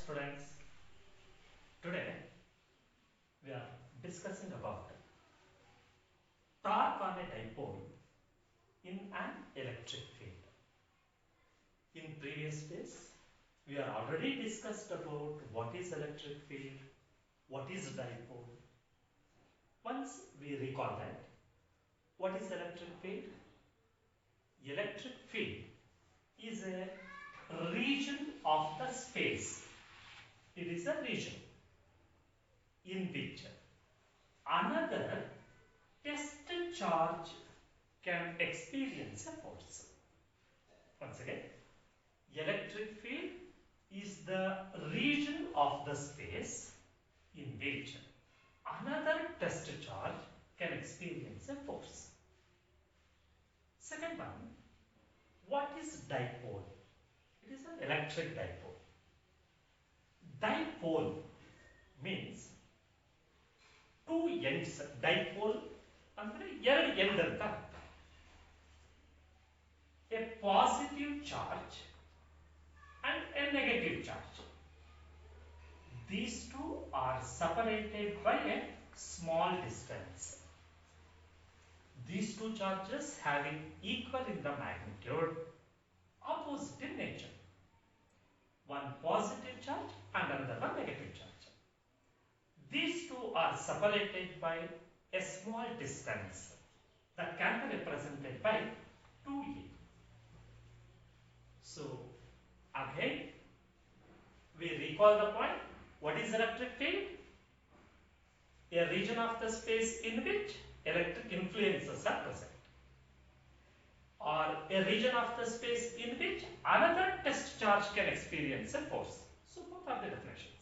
students. Today we are discussing about torque on a dipole in an electric field. In previous days, we are already discussed about what is electric field, what is dipole. Once we recall that, what is electric field? Electric field is a region of the space. It is a region in which another tested charge can experience a force. Once again, electric field is the region of the space in which another test charge can experience a force. Second one, what is dipole? It is an electric dipole. Dipole means two ends. Dipole ಅಂದ್ರೆ ಎರಡು end ಅಂತ ಅರ್ಥ. A positive charge and a negative charge. These two are separated by a small distance. These two charges having equal in the magnitude, opposite in nature. One positive charge and another one negative charge. These two are separated by a small distance that can be represented by 2a. So again we recall the point. What is electric field? A region of the space in which electric influences are present, or a region of the space in which another test charge can experience a force. So both are the definitions.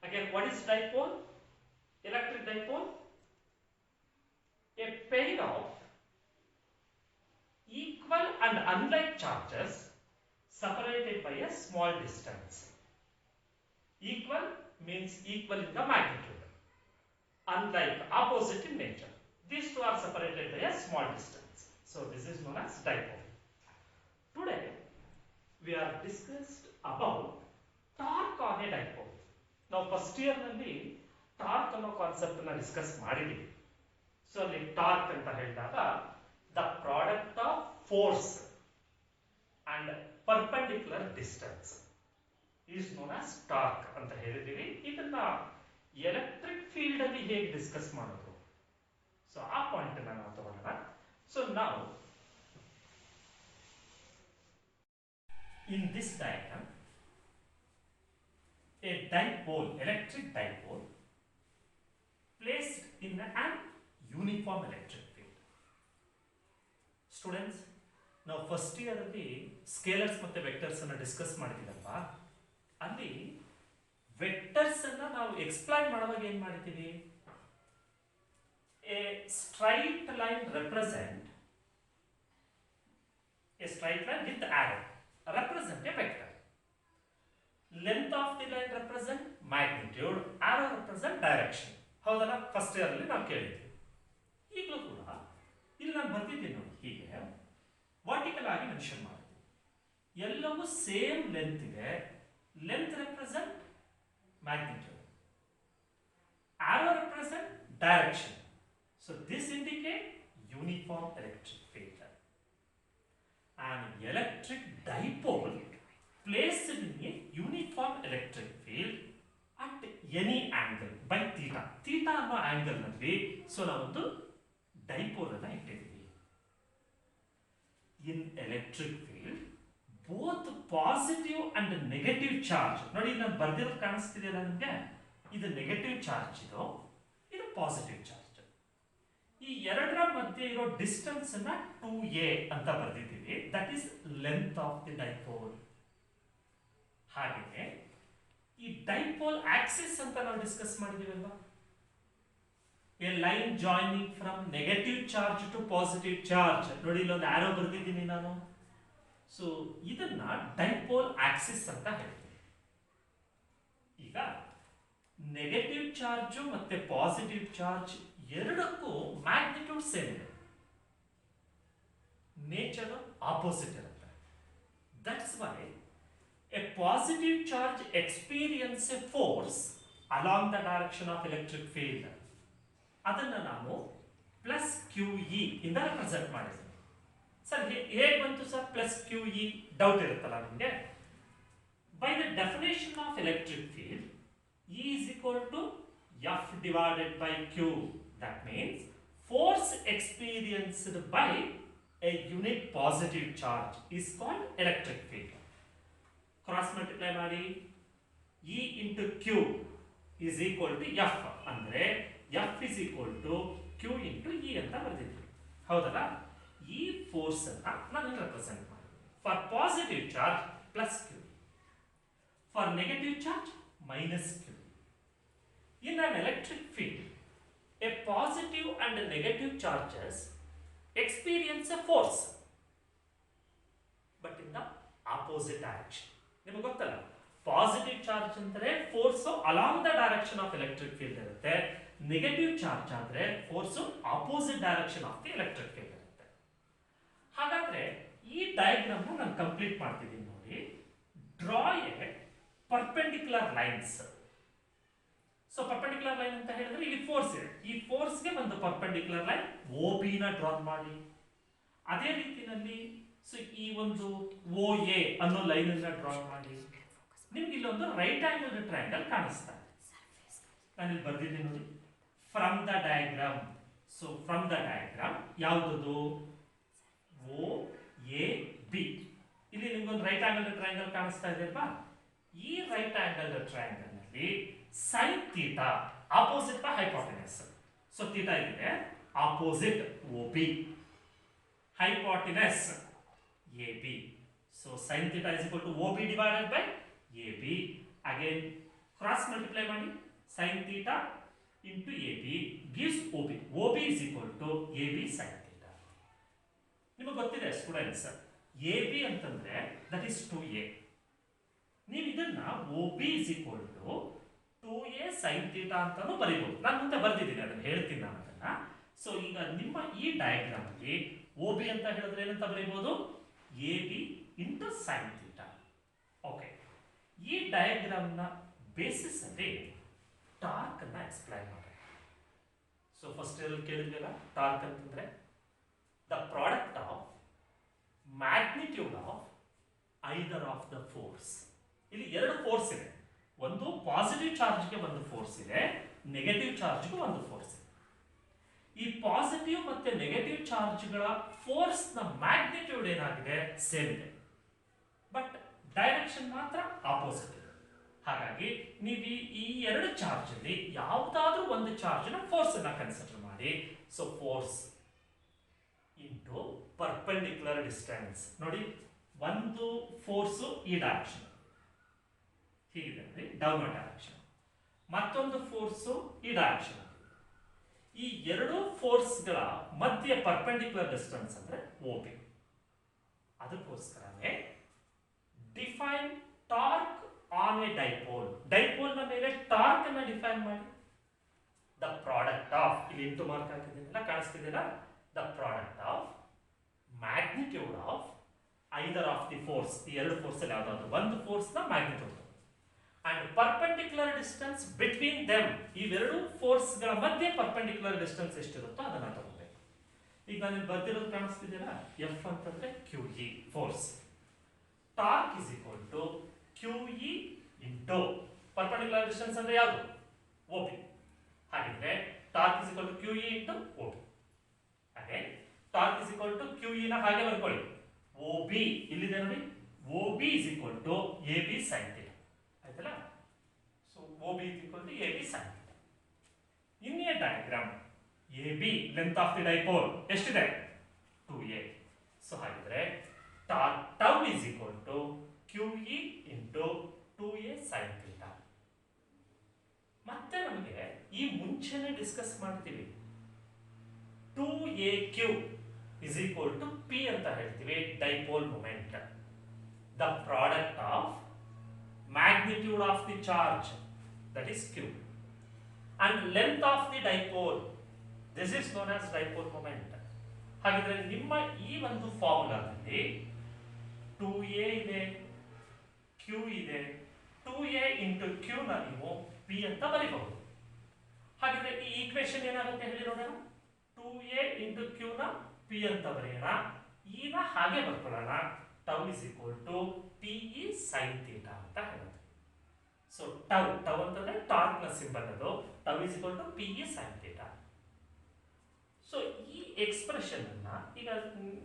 Again, what is dipole? Electric dipole, a pair of equal and unlike charges separated by a small distance. Equal means equal in the magnitude, unlike, opposite in nature. These two are separated by a small distance. So this is known as dipole. Today we are discussed about torque on a dipole. Now first year ನಲ್ಲಿ torque ಅನ್ನೋ concept ಅನ್ನು discuss ಮಾಡಿದ್ದೀವಿ. So ಅಲ್ಲಿ torque ಅಂತ ಹೇಳಿದಾಗ the product of force and perpendicular distance is known as torque ಅಂತ ಹೇಳಿದ್ದೀವಿ. ಇದನ್ನ ಎಲೆಕ್ಟ್ರಿಕ್ ಫೀಲ್ಡ್ ಅಲ್ಲಿ ಹೇಗೆ ಡಿಸ್ಕಸ್ ಮಾಡೋದು, ಸೊ ಆ ಪಾಯಿಂಟ್ ಅನ್ನ ನಾವು ತಗೊಳ್ಳೋಣ. ಸೊ ನಾವು in this diagram, a dipole, electric dipole, placed in an uniform electric field. Students, ನಾವು ಫಸ್ಟ್ ಇಯರ್ ಅಲ್ಲಿ ಸ್ಕೇಲರ್ಸ್ ಮತ್ತೆ ವೆಕ್ಟರ್ಸ್ ಅನ್ನ ಡಿಸ್ಕಸ್ ಮಾಡಿದ್ದೀವಲ್ವಾ, ಅಲ್ಲಿ ವೆಕ್ಟರ್ಸ್ ಅನ್ನ ನಾವು ಎಕ್ಸ್ಪ್ಲೈನ್ ಮಾಡುವಾಗ ಏನ್ ಮಾಡಿದ್ದೀವಿ? A straight line represent a straight line with arrow represent a vector. Length of the line represent magnitude, arrow represent direction. ಹೌದಲ್ಲ, ಫಸ್ಟ್ ಇಯರ್ ಅಲ್ಲಿ ನಾವು ಕೇಳಿದ್ವಿ. ಈಗಲೂ ಕೂಡ ಇಲ್ಲಿ ನಾನು ಬರ್ತಿದ್ದೀನಿ ನೋಡಿ, ಹೀಗೆ ವರ್ಟಿಕಲ್ ಆಗಿ ಮೆನ್ಷನ್ ಮಾಡ್ತೀವಿ. ಎಲ್ಲವೂ ಸೇಮ್ ಲೆಂತ್ ಇದೆ. Length represent magnitude, arrow represent direction. So this indicate uniform electric field. An electric dipole placed in a uniform electric field at any angle by theta. Theta ಅನ್ನೋ angle ನಲ್ಲಿ so ನಾವೊಂದು dipole ಅನ್ನ ಇಟ್ಟಿದ್ದೀವಿ. In electric field, both positive and negative charge, ನೋಡಿ ನಾನು ಬರ್ದಿರೋದು ಕಾಣಿಸ್ತಿದೆಯಲ್ಲ ನಿಮಗೆ, ಇದು ನೆಗೆಟಿವ್ ಚಾರ್ಜ್, ಇದು ಪಾಸಿಟಿವ್ ಚಾರ್ಜ್. ಈ ಎರಡರ ಮಧ್ಯೆ ಇರೋ ಡಿಸ್ಟೆನ್ಸ್ ಅನ್ನ 2a ಅಂತ ಬರೆದಿದ್ದೀವಿ. That is length of the dipole. ಹಾಗೆ ಈ ಡೈಪೋಲ್ ಆಕ್ಸಿಸ್ ಅಂತ ನಾವು ಡಿಸ್ಕಸ್ ಮಾಡಿದೀವಲ್ವಾ, a line joining from negative charge to positive charge. ನೋಡಿ ಇಲ್ಲೊಂದು ಆರೋ ಬರೆದಿದ್ದೀನಿ ನಾನು. ಸೊ ಇದನ್ನ ಡೈಪೋಲ್ ಆಕ್ಸಿಸ್ ಅಂತ ಹೇಳ್ತೀವಿ. ಈಗ ನೆಗೆಟಿವ್ ಚಾರ್ಜ್ ಮತ್ತೆ ಪಾಸಿಟಿವ್ ಚಾರ್ಜ್ ಎರಡಕ್ಕೂ ಮ್ಯಾಗ್ನಿಟ್ಯೂಡ್ ಸೇಮ್ ಇದೆ, ನೇಚರ್ ಆಪೋಸಿಟ್ ಇರುತ್ತೆ. That's why A positive charge experience a force along the direction of electric field. ಅದನ್ನು ನಾವು ಪ್ಲಸ್ ಕ್ಯೂ ಇ ಇಂದ ರೆಪ್ರೆಸೆಂಟ್ ಮಾಡಿದ್ವಿ. ಸರ್ ಹೇಗೆ ಬಂತು sir plus Q E? Doubt ಇರುತ್ತಲ್ಲ ನಿಮಗೆ. By the definition of electric field, E is equal to F divided by Q. That means force experienced by a unit positive charge is called electric field. Cross multiply ಮಾಡಿ E into Q is equal to F ಅಂದ್ರೆ F is equal to Q into E ಅಂತ ಬರೆದಿದ್ವಿ, ಹೌದಲ್ಲ? ಈ force ಅನ್ನ ನಾನು represent ಮಾಡ್ತೀನಿ. For positive charge plus Q, for negative charge minus Q. In an electric field, a positive and a negative charges experience a force, but in the opposite direction. ನಿಮಗೆ ಗೊತ್ತಲ್ಲ, positive charge ಅಂದರೆ force along the direction of electric field ಇರುತ್ತೆ, negative charge ಆದರೆ force opposite direction of the electric field ಇರುತ್ತೆ. ಹಾಗಾದ್ರೆ ಈ diagram ನಾನು complete ಮಾಡ್ತಿದ್ದೀನಿ ನೋಡಿ. Draw A perpendicular lines. So perpendicular line ಅಂತ ಹೇಳಿದ್ರೆ ಇಲ್ಲಿ ಫೋರ್ಸ್ ಇದೆ, ಈ ಫೋರ್ಸ್ಗೆ ಒಂದು ಪರ್ಪೆಂಡಿಕ್ಯುಲರ್ ಲೈನ್ ಓ ಬಿ ನ ಡ್ರಾ ಮಾಡಿ. ಅದೇ ರೀತಿಯಲ್ಲಿ ಸೊ ಈ ಒಂದು ಓ ಎ ಅನ್ನೋ ಲೈನ್ ಅನ್ನ ಡ್ರಾ ಮಾಡಿ. ನಿಮ್ಗೆ ಇಲ್ಲೊಂದು ರೈಟ್ ಆಂಗಲ್ ಟ್ರಯಾಂಗಲ್ ಕಾಣಿಸ್ತಾ ಇದೆ. ನಾನು ಇಲ್ಲಿ ಬರ್ದಿದ್ದೀನಿ ನೋಡಿ, from the diagram. So from the diagram ಯಾವುದದು? O A B. ಇಲ್ಲಿ ನಿಮ್ಗೊಂದು ರೈಟ್ ಆಂಗಲ್ ಟ್ರಯಾಂಗಲ್ ಕಾಣಿಸ್ತಾ ಇದೆ ಅಲ್ವಾ? ಈ ರೈಟ್ ಆಂಗಲ್ ಟ್ರಯಾಂಗಲ್ ನಲ್ಲಿ sine theta opposite by hypotenuse. So theta ಇದೆ opposite O B, hypotenuse A B. So sine theta is equal to O B divided by A B. Again cross multiply ಮಾಡಿ, sine theta into A B gives O B. O B is equal to A B sine theta. ನಿಮಗೆ ಗೊತ್ತಿದೆ students, A B ಅಂತಂದ್ರೆ that is 2a. ನೀವು ಇದನ್ನ O B is equal to 2a sine theta ಅಂತಾನು ಬರೀಬಹುದು. ನಾನು ಮುಂದೆ ಬರ್ದಿದ್ದೀನಿ, ಅದನ್ನ ಹೇಳ್ತೀನಿ ನಾನು ಅದನ್ನ. ಸೊ ಈಗ ನಿಮ್ಮ ಈ ಡಯಾಗ್ರಾಮ್ ಅಲ್ಲಿ ಓ ಬಿ ಅಂತ ಹೇಳಿದ್ರೆ ಏನಂತ ಬರೀಬಹುದು? A B into sine theta. Okay, ಈ ಡಯಾಗ್ರಾಮ್ ನ ಬೇಸಿಸ್ ಅಲ್ಲಿ ಟಾರ್ಕ್ ಅನ್ನ ಎಕ್ಸ್ಪ್ಲೈನ್ ಮಾಡಿ. ಸೊ ಫಸ್ಟ್ ಅಲ್ಲಿ ಕೇಳಿದ್ವಲ್ಲ, ಟಾರ್ಕ್ ಅಂತಂದ್ರೆ the product of magnitude of either of the force. ಇಲ್ಲಿ ಎರಡು ಫೋರ್ಸ್ ಇದೆ, ಒಂದು ಪಾಸಿಟಿವ್ ಚಾರ್ಜ್ಗೆ ಒಂದು ಫೋರ್ಸ್ ಇದೆ, ನೆಗೆಟಿವ್ ಚಾರ್ಜ್ಗೆ ಒಂದು ಫೋರ್ಸ್ ಇದೆ. ಈ ಪಾಸಿಟಿವ್ ಮತ್ತೆ ನೆಗೆಟಿವ್ ಚಾರ್ಜ್ಗಳ ಫೋರ್ಸ್ ನ ಮ್ಯಾಗ್ನಿಟ್ಯೂಡ್ ಏನಾಗಿದೆ? ಸೇಮ್ ಇದೆ, ಬಟ್ ಡೈರೆಕ್ಷನ್ ಮಾತ್ರ ಆಪೋಸಿಟ್ ಇದೆ. ಹಾಗಾಗಿ ನೀವು ಈ ಎರಡು ಚಾರ್ಜ್ ಅಲ್ಲಿ ಯಾವುದಾದ್ರೂ ಒಂದು ಚಾರ್ಜ್ ನ ಫೋರ್ಸ್ ಅನ್ನ ಕನ್ಸಿಡರ್ ಮಾಡಿ. So force into perpendicular distance. ನೋಡಿ, ಒಂದು ಫೋರ್ಸ್ ಈ ಡೈರೆಕ್ಷನ್ ಹೀಗಿದೆ ಅಂದ್ರೆ ಡೌನ್ವರ್ಡ್ ಡೈರೆಕ್ಷನ್, ಮತ್ತೊಂದು ಫೋರ್ಸ್ ಈ ಡೈರೆಕ್ಷನ್. ಈ ಎರಡು ಫೋರ್ಸ್ಗಳ ಮಧ್ಯೆ ಪರ್ಪೆಂಡಿಕ್ಯುಲರ್ ಡಿಸ್ಟೆನ್ಸ್ ಅಂದ್ರೆ ಓ ಬಿ. ಅದಕ್ಕೋಸ್ಕರನೇ define torque on a dipole. Dipole ನ ಮೇಲೆ ಟಾರ್ಕ್ ಅನ್ನ ಡಿಫೈನ್ ಮಾಡಿ. ದ ಪ್ರಾಡಕ್ಟ್ ಆಫ್, ಇಲ್ಲಿ ಇಂಟು ಮಾರ್ಕ್ ಹಾಕಿದ್ದೀನಲ್ಲ, ಕಾಣಿಸ್ತಿದ್ದೀರಾ? The product of magnitude of either of the force. ಈ ಎರಡು ಫೋರ್ಸ್ ಅಲ್ಲಿ ಯಾವ್ದಾದ್ರು ಒಂದು ಫೋರ್ಸ್ ನ magnitude and perpendicular distance between them. ಇವೆರಡು ಫೋರ್ಸ್ ಗಳ ಮಧ್ಯೆ ಪರ್ಪೆಂಡಿಕ್ಯುಲರ್ ಡಿಸ್ಟೆನ್ಸ್ ಎಷ್ಟಿರುತ್ತೋ ಅದನ್ನ ತಗೋಬೇಕು. ಈಗ ನಾನು ಬರ್ದಿರೋದು ಕಾಣಿಸ್ತಿದ್ದೀರಾ? ಎಫ್ ಅಂತಂದ್ರೆ Q E force. Torque is equal to Q E into perpendicular distance ಅಂದ್ರೆ ಯಾವುದು? O B. ಹಾಗಿದ್ರೆ torque is equal to Q E into O B. ಹಾಗೆ torque is equal to Q E ನ ಹಾಗೆ ಬರ್ಕೊಳ್ಳಿ. ಓ ಬಿ ಇಲ್ಲಿದೆ ನೋಡಿ, O B is equal to A B sine theta. ಆಯ್ತಲ್ಲ? So O B is equal to A B sine theta. In a diagram A B length of the dipole ಎಷ್ಟಿದೆ? 2a. So ಹಾಗಿದ್ರೆ torque tau is equal to Q E into 2a sine theta. ಮತ್ತೆ ನಮಗೆ ಈ ಮುಂಚೆನೆ discuss ಮಾಡ್ತೀವಿ, 2aq is equal to p ಅಂತ ಹೇಳ್ತೀವಿ, dipole moment. The product of magnitude of the charge, that is q, and length of the dipole, this is known as dipole moment. ಹಾಗಿದ್ರೆ ನಿಮ್ಮ ಈ ಒಂದು ಫಾರ್ಮುಲಾದಲ್ಲಿ 2a ಇದೆ, q Q ಇದೆ, 2a into Q ನ ನೀವು P ಅಂತ ಬರೀಬಹುದು. ಹಾಗಿದ್ರೆ ಈ ಈಕ್ವೇಶನ್ ಏನಾಗುತ್ತೆ ಹೇಳಿ ನೋಡೋಣ. 2a into Q ನ P ಅಂತ ಬರೆಯೋಣ. ಈ ನ ಹಾಗೆ ಬರ್ಕೊಳ್ಳೋಣ. tau is equal to PE sin theta ಅಂತ ಹೇಳುತ್ತೆ. ಸೊ tau ಅಂತಂದ್ರೆ ಟಾರ್ಕ್ ನ ಸಿಂಬಲ್ ಅದು. tau is equal to PE sin theta. So ಈ ಎಕ್ಸ್ಪ್ರೆಷನ್ ಅನ್ನ ಈಗ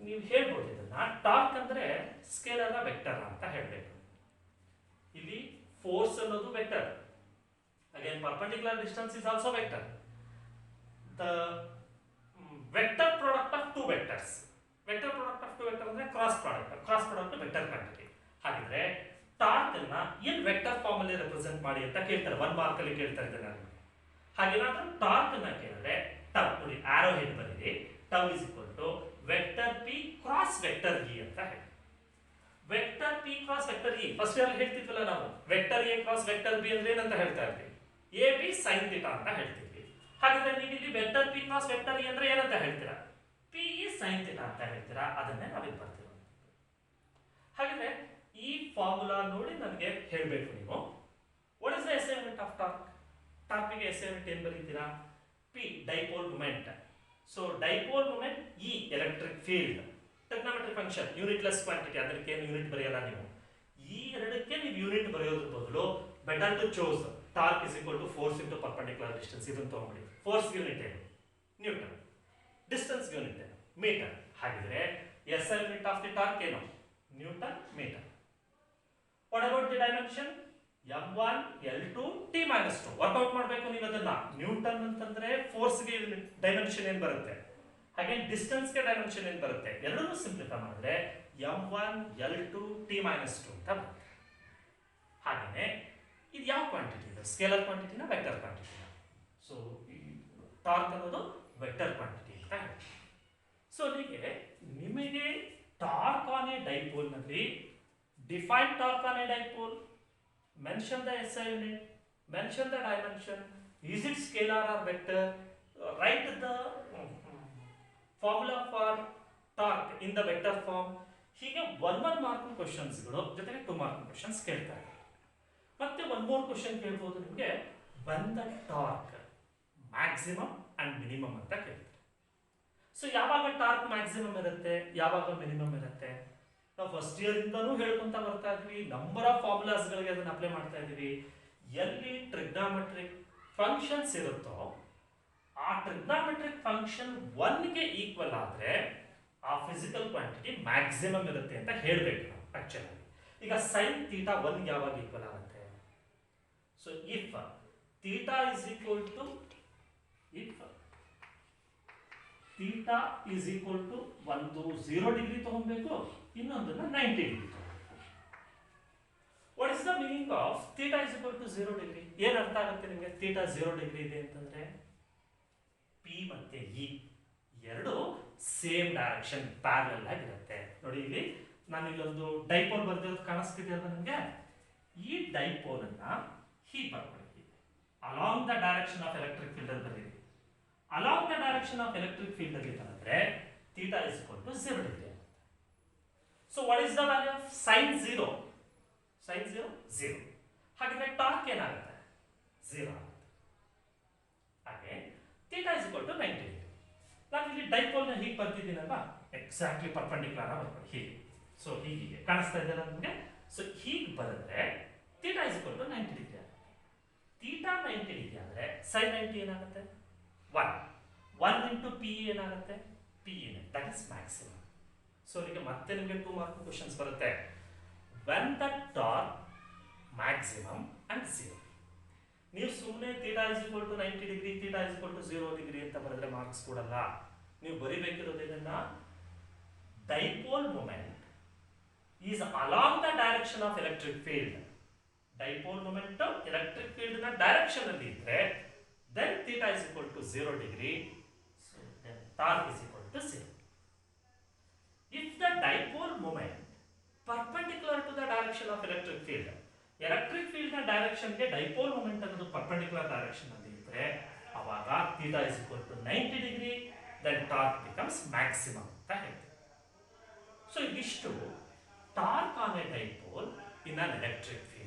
ನೀವು ಹೇಳ್ಬೋದು, ಇದನ್ನ ಟಾರ್ಕ್ ಅಂದ್ರೆ ಸ್ಕೇಲರ್ ವೆಕ್ಟರ್ ಅಂತ ಹೇಳಬೇಕು. ಇಲ್ಲಿ ಫೋರ್ಸ್ ಅನ್ನೋದು vector, again perpendicular distance is also vector. The vector product of two vectors, vector product of two vector ಅಂದ್ರೆ ಕ್ರಾಸ್ ಪ್ರಾಡಕ್ಟ್ ವೆಕ್ಟರ್ ಕ್ವಾಂಟಿಟಿ. ಹಾಗಿದ್ರೆ ಟಾರ್ಕ್ ಅನ್ನ ಇನ್ ವೆಕ್ಟರ್ ಫಾರ್ಮ್ ಅಲ್ಲಿ ರೆಪ್ರೆಸೆಂಟ್ ಮಾಡಿ ಅಂತ ಕೇಳ್ತಾರೆ, 1 ಮಾರ್ಕ್ ಅಲ್ಲಿ ಕೇಳ್ತಾ ಇದ್ದಾರೆ ನಾನು. ಹಾಗೇನಾದ್ರೂ ಟಾರ್ಕ್ ಅನ್ನ ಕೇಳಿದ್ರೆ tau ನೋಡಿ ಆರೋ ಹೆಡ್ ಬರೀರಿ. tau is equal to vector p cross vector e ಅಂತ ಹೇಳಿ. Vector p cross vector e first year ಹೇಳ್ತಿದ್ವಲ್ಲ ನಾವು, vector a cross vector b ಅಂದ್ರೆ ಏನಂತ ಹೇಳ್ತಾ ಇದ್ವಿ, ab sin θ ಅಂತ ಹೇಳ್ತಿದ್ವಿ. ಹಾಗಾದ್ರೆ ನೀವು ಇಲ್ಲಿ vector p cross vector e ಅಂದ್ರೆ ಏನಂತ ಹೇಳ್ತೀರಾ, p e sin θ ಅಂತ ಹೇಳ್ತೀರಾ. ಅದನ್ನೇ ನಾವಿಲ್ಲಿ ಬರ್ತೀವಿ. ಹಾಗಾದ್ರೆ ಈ ಫಾರ್ಮುಲಾ ನೋಡಿ ನನಗೆ ಹೇಳಬೇಕು ನೀವು, what is the SI unit of torque. Torque ಗೆ ಎಸ್ಐ ಯೂನಿಟ್ ಏನು ಬರೀತೀರಾ, P dipole moment. So dipole moment E electric field. Trigonometric function unitless quantity, ಅದಕ್ಕೆ ಯೂನಿಟ್ ಬರೆಯಲ್ಲ ನೀವು. ಈ ಎರಡಕ್ಕೆ ನೀವು ಯೂನಿಟ್ ಬರೆಯೋದ್ರ ಬದಲು better to choose torque is equal to force into perpendicular distance. ಇದನ್ನು ತಗೊಂಡ್ಬಿಡಿ. ಫೋರ್ಸ್ ಯೂನಿಟ್ ಏನು, ನ್ಯೂಟನ್. ಡಿಸ್ಟೆನ್ಸ್ ಯೂನಿಟ್ ಏನು, ಮೀಟರ್. ಹಾಗಿದ್ರೆ S I unit of the torque ಏನು, newton metre. What about the dimension, m1 l2 t - 2. Work out ಮಾಡಬೇಕು ನೀವು ಅದನ್ನ. Newton ಅಂತಂದ್ರೆ ಫೋರ್ಸ್ ಗೆ ಡೈಮೆನ್ಷನ್ ಏನು ಬರುತ್ತೆ, ಹಾಗೆ ಡಿಸ್ಟೆನ್ಸ್ ಗೆ ಡೈಮೆನ್ಷನ್ ಏನು ಬರುತ್ತೆ, ಎರಡನ್ನೂ ಸಿಂಪ್ಲಿಫೈ ಮಾಡಿದ್ರೆ m1 l2 t - 2 ಅಂತ ಬರುತ್ತೆ. ಹಾಗೇನೆ ಇದು ಯಾವ ಕ್ವಾಂಟಿಟಿ ಇದೆ, ಸ್ಕೇಲರ್ ಕ್ವಾಂಟಿಟಿನ ವೆಕ್ಟರ್ ಕ್ವಾಂಟಿಟಿನ. ಸೊ ಟಾರ್ಕ್ ಅನ್ನೋದು ವೆಕ್ಟರ್ ಕ್ವಾಂಟಿಟಿ ಅಂತ ಹೇಳಿ. ಸೊ ನಿಮಗೆ ಟಾರ್ಕ್ ಆನ್ ಎ ಡೈಪೋಲ್ ನಲ್ಲಿ define torque on a dipole, mention the SI unit, mention the dimension, is it scalar or vector, write the formula for torque in the vector form. ಹೀಗೆ 1 mark questions ಗಳು ಜೊತೆಗೆ 2 mark questions ಕೇಳ್ತಾರೆ. ಮತ್ತೆ 1 more question ಕೇಳಬಹುದು ನಿಮಗೆ, when the torque maximum and minimum ಅಂತ ಕೇಳ್ತಾರೆ. So ಯಾವಾಗ ಟಾರ್ಕ್ ಮ್ಯಾಕ್ಸಿಮಮ್ ಇರುತ್ತೆ, ಯಾವಾಗ ಮಿನಿಮಮ್ ಇರುತ್ತೆ, ನಾವು ಫಸ್ಟ್ ಇಯರ್ ಇಂದನೂ ಹೇಳ್ಕೊಂತ ಬರ್ತಾ ಇದ್ವಿ. ನಂಬರ್ ಆಫ್ ಫಾರ್ಮುಲಾಸ್ ಗಳಿಗೆ ಅದನ್ನ ಅಪ್ಲೈ ಮಾಡ್ತಾ ಇದೀವಿ. ಎಲ್ಲಿ ಟ್ರಿಗ್ನಾಮೆಟ್ರಿಕ್ ಫಂಕ್ಷನ್ಸ್ ಇರುತ್ತೋ ಆ ಟ್ರಿಗ್ನಾಮೆಟ್ರಿಕ್ ಫಂಕ್ಷನ್ 1 ಗೆ ಈಕ್ವಲ್ ಆದ್ರೆ ಆ ಫಿಸಿಕಲ್ ಕ್ವಾಂಟಿಟಿ ಮ್ಯಾಕ್ಸಿಮಮ್ ಇರುತ್ತೆ ಅಂತ ಹೇಳ್ಬೇಕು ನಾವು ಆಕ್ಚುಲಿ. ಈಗ sin θ 1 ಗೆ ಯಾವಾಗ ಈಕ್ವಲ್ ಆಗುತ್ತೆ, so if θ is equal to ಒಂದು 0 ಡಿಗ್ರಿ ತಗೊಬೇಕು, ಇನ್ನೊಂದನ್ನ 90 ಡಿಗ್ರಿ ತಗೊಬೇಕು. What is the meaning of θ is equal to 0 degree? ಏನು ಅರ್ಥ ಆಗುತ್ತೆ ನಿಮಗೆ θ 0 ಡಿಗ್ರಿ ಇದೆ ಅಂತಂದ್ರೆ, P ಮತ್ತೆ E ಎರಡು ಸೇಮ್ ಡೈರೆಕ್ಷನ್ ಪ್ಯಾರಲಲ್ ಆಗಿರುತ್ತೆ. ನೋಡಿ ಇಲ್ಲಿ ನಾನು ಇಲ್ಲೊಂದು ಡೈಪೋಲ್ ಬರ್ದಿರೋದು ಕಾಣಿಸ್ತಿದೆ ಅಲ್ವಾ ನಿಮಗೆ, ಈ ಡೈಪೋಲ್ ಅನ್ನ ಹೀಗೆ ಬರ್ಕೊಳ್ಳಿ, along the direction of electric field ಅಲ್ಲಿ ಬರೀರಿ. Along the direction of electric field ಅಲ್ಲಿ ಬಂದ್ರೆ θ is equal to 0 degree. So what is the value of sin 0? Sin 0 0. ಹಾಗಿದ್ರೆ ಟಾರ್ಕ್ ಏನಾಗುತ್ತೆ, 0 ಆಗುತ್ತೆ. ಹಾಗೆ θ is equal to 90 ಡಿಗ್ರಿ. ನಾನು ಇಲ್ಲಿ ಡೈಪೋಲ್ ನ ಹೀಗೆ ಬರ್ತಿದ್ದೀನಲ್ವಾ, ಎಕ್ಸಾಕ್ಟ್ಲಿ ಪರ್ಪೆಂಡಿಕ್ಯುಲರ್ ಆಗಿ ಬರ್ಕೊಳ್ಳಿ ಹೀಗೆ. ಸೊ ಹೀಗೆ ಕಾಣಿಸ್ತಾ ಇದೆ ನಿಮಗೆ. ಸೊ ಹೀಗೆ ಬರೆದ್ರೆ θ is equal to 90 ಡಿಗ್ರಿ ಆಗುತ್ತೆ. θ 90 ಡಿಗ್ರಿ ಆದ್ರೆ sin 90 ಏನಾಗುತ್ತೆ, 1 into P ಏನಾಗುತ್ತೆ, P that is maximum. So ಈಗ ಮತ್ತೆ ನಿಮಗೆ 2 ಮಾರ್ಕ್ ಕ್ವೆಶ್ಚನ್ಸ್ ಬರುತ್ತೆ. when the torque maximum and 0. ನೀವು ಸುಮ್ಮನೆ θ is equal to 90 degree, θ is equal to 0 degree ಅಂತ ಬರೆದ್ರೆ ಮಾರ್ಕ್ಸ್ ಕೊಡಲ್ಲ. ನೀವು ಬರಿಬೇಕಿರೋದು ಇದನ್ನ, dipole moment is along the direction of electric field. Dipole moment electric field ನ ಡೈರೆಕ್ಷನ್ ಅಲ್ಲಿ ಇದ್ರೆ then θ is equal to 0 degree, so then torque is equal to 0. If the dipole moment perpendicular to the direction of electric field, electric field ನ direction ಗೆ dipole moment ಅನ್ನೋದು perpendicular direction ಅಲ್ಲಿ ಇದ್ರೆ ಅವಾಗ θ is equal to 90 degree, then torque becomes maximum ಅಂತ ಹೇಳ್ತೀವಿ. So ಇದಿಷ್ಟು torque on a dipole in an electric field.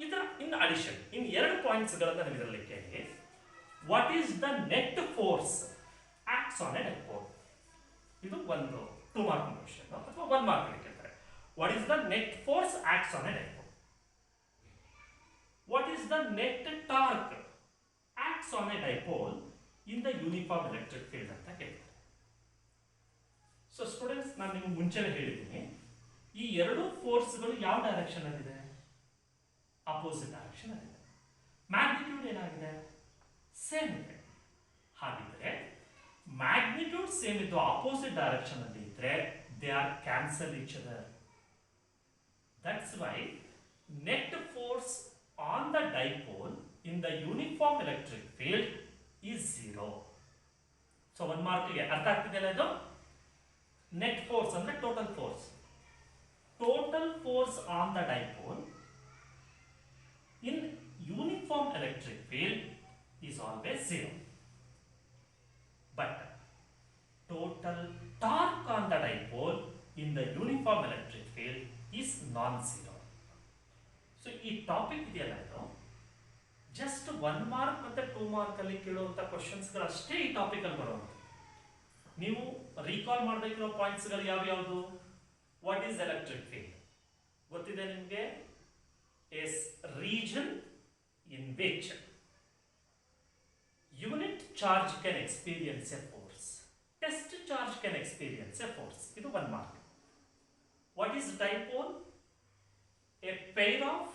ಇದರ ಇನ್ ಅಡಿಷನ್ ಇನ್ ಎರಡು ಪಾಯಿಂಟ್ಸ್ಗಳನ್ನು ನಾವು ಇದರಲ್ಲಿ ಕೇಳಿ. What is the net force acts on a dipole? ಇದು ಒಂದು 2 ಮಾರ್ಕ್ ಕ್ವೆಶ್ಚನ್ ಅಥವಾ 1 ಮಾರ್ಕ್ ಕೇಳ್ತಾರೆ. What is the net force acts on a dipole? What is the net torque acts on a dipole in the uniform electric field ಅಂತ ಕೇಳ್ತಾರೆ. So students, ನಾನು ನಿಮ್ಗೆ ಮುಂಚೆನೇ ಹೇಳಿದ್ದೀನಿ, ಈ ಎರಡು ಫೋರ್ಸ್ಗಳು ಯಾವ ಡೈರೆಕ್ಷನ್ ಅಲ್ಲಿದೆ? ಅಪೋಸಿಟ್ ಡೈರೆಕ್ಷನ್ ಅಲ್ಲಿದೆ. ಮ್ಯಾಗ್ನಿಟ್ಯೂಡ್ ಏನಾಗಿದೆ? ಸೇಮ್ ಇದೆ. ಹಾಗಿದ್ರೆ ಮ್ಯಾಗ್ನಿಟ್ಯೂಡ್ ಸೇಮ್ ಇದ್ದು ಅಪೋಸಿಟ್ ಡೈರೆಕ್ಷನ್ ಅಲ್ಲಿ ಇದ್ರೆ they are cancel each other. That's why net force on the dipole in the uniform electric field is 0. So 1 ಮಾರ್ಕ್ಗೆ ಅರ್ಥ ಆಗ್ತಿದೆಯಲ್ಲ ಇದು? ನೆಟ್ ಫೋರ್ಸ್ ಅಂದ್ರೆ total force. Total force on the dipole in uniform electric field is always 0. But total torque on the dipole in the uniform electric field is non-zero. So ಈ topic ಇದೆಯಲ್ಲ, ಇದು just 1 mark ಮತ್ತೆ 2 mark ಅಲ್ಲಿ ಕೇಳುವಂತ questions ಗಳು ಅಷ್ಟೇ ಈ topic ಅಲ್ಲಿ ಬರೋದು. ನೀವು ರೀಕಾಲ್ ಮಾಡಬೇಕಿರೋ ಪಾಯಿಂಟ್ಸ್ ಗಳು ಯಾವ್ಯಾವುದು? ವಾಟ್ ಈಸ್ ಎಲೆಕ್ಟ್ರಿಕ್ ಫೀಲ್ಡ್ ಗೊತ್ತಿದೆ ನಿಮಗೆ? is region in which unit charge can experience a force. Test charge can experience a force. Idu 1 mark. What is dipole? A pair of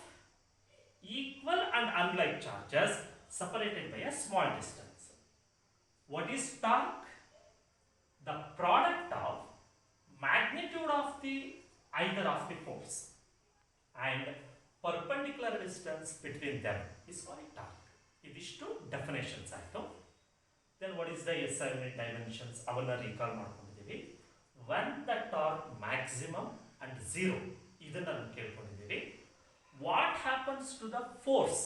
equal and unlike charges separated by a small distance. What is torque? The product of magnitude of the either of the force and perpendicular distance between them is called torque. Idishtu definitions ಆಯ್ತು. Then what is the SI unit dimensions? ಅವನ್ನ recall ಮಾಡ್ಕೊಂಡಿದ್ದೀವಿ. When the torque maximum and 0 ಇದನ್ನ ನಾವು ಕೇಳ್ಕೊಂಡಿದ್ದೀವಿ. What happens to the force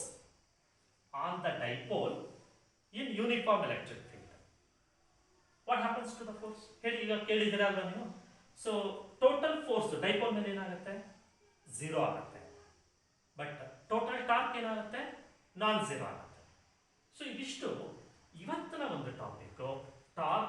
on the dipole in uniform electric field? What happens to the force? ಹೇಳಿ, ಈಗ ಕೇಳಿದ್ದೀರಾ ಅಲ್ವಾ ನೀವು? ಸೊ ಟೋಟಲ್ ಫೋರ್ಸ್ ಡೈಪೋಲ್ ಮೇಲೆ ಏನಾಗುತ್ತೆ? 0 ಆಗುತ್ತೆ. ಬಟ್ ಟೋಟಲ್ ಟಾರ್ಕ್ ಏನಾಗುತ್ತೆ? ನಾನ್ 0 ಆಗುತ್ತೆ. ಸೊ ಇದಿಷ್ಟು ಇವತ್ತಿನ ಒಂದು ಟಾಪಿಕ್, ಟಾರ್ಕ್